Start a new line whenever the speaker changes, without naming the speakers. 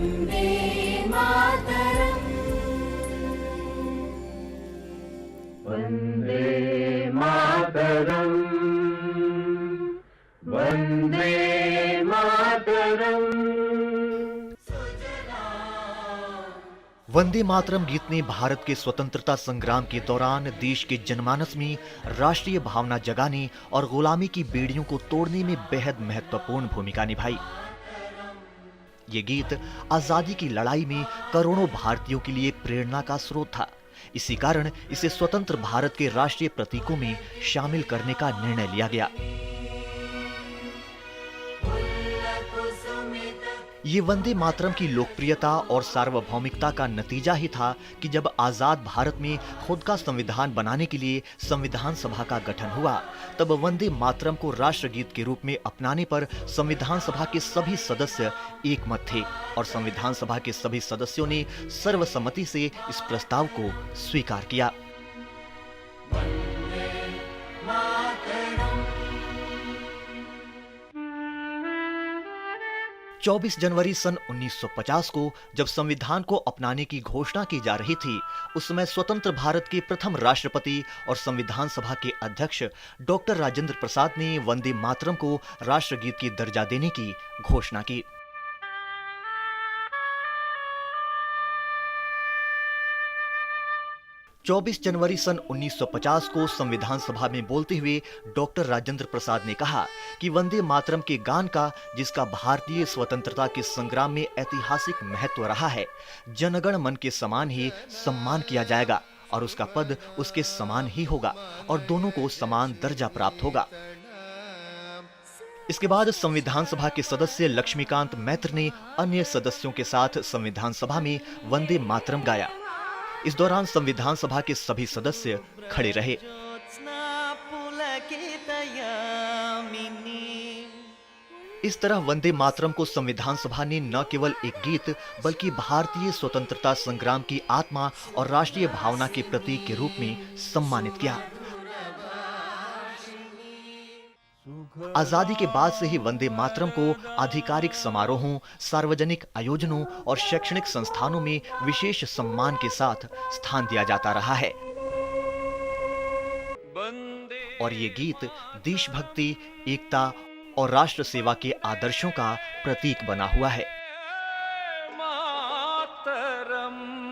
वन्दे मातरम् वन्दे मातरम्।
वंदे मातरम गीत ने भारत के स्वतंत्रता संग्राम के दौरान देश के जनमानस में राष्ट्रीय भावना जगाने और गुलामी की बेड़ियों को तोड़ने में बेहद महत्वपूर्ण भूमिका निभाई। ये गीत आजादी की लड़ाई में करोड़ों भारतीयों के लिए प्रेरणा का स्रोत था। इसी कारण इसे स्वतंत्र भारत के राष्ट्रीय प्रतीकों में शामिल करने का निर्णय लिया गया। ये वंदे मातरम की लोकप्रियता और सार्वभौमिकता का नतीजा ही था कि जब आजाद भारत में खुद का संविधान बनाने के लिए संविधान सभा का गठन हुआ, तब वंदे मातरम को राष्ट्रगीत के रूप में अपनाने पर संविधान सभा के सभी सदस्य एकमत थे और संविधान सभा के सभी सदस्यों ने सर्वसम्मति से इस प्रस्ताव को स्वीकार किया। 24 जनवरी सन 1950 को जब संविधान को अपनाने की घोषणा की जा रही थी, उस समय स्वतंत्र भारत के प्रथम राष्ट्रपति और संविधान सभा के अध्यक्ष डॉक्टर राजेंद्र प्रसाद ने वंदे मातरम को राष्ट्रगीत की दर्जा देने की घोषणा की। चौबीस जनवरी सन 1950 को संविधान सभा में बोलते हुए डॉक्टर राजेंद्र प्रसाद ने कहा कि वंदे मातरम के गान का, जिसका भारतीय स्वतंत्रता के संग्राम में ऐतिहासिक महत्व रहा है, जनगण मन के समान ही सम्मान किया जाएगा और उसका पद उसके समान ही होगा और दोनों को समान दर्जा प्राप्त होगा। इसके बाद संविधान सभा के सदस्य लक्ष्मीकांत मैत्र ने अन्य सदस्यों के साथ संविधान सभा में वंदे मातरम गाया। इस दौरान संविधान सभा के सभी सदस्य खड़े रहे। इस तरह वंदे मातरम को संविधान सभा ने न केवल एक गीत बल्कि भारतीय स्वतंत्रता संग्राम की आत्मा और राष्ट्रीय भावना के प्रतीक के रूप में सम्मानित किया। आजादी के बाद से ही वंदे मातरम को आधिकारिक समारोहों, सार्वजनिक आयोजनों और शैक्षणिक संस्थानों में विशेष सम्मान के साथ स्थान दिया जाता रहा है और ये गीत देशभक्ति, एकता और राष्ट्र सेवा के आदर्शों का प्रतीक बना हुआ है।
मातरम।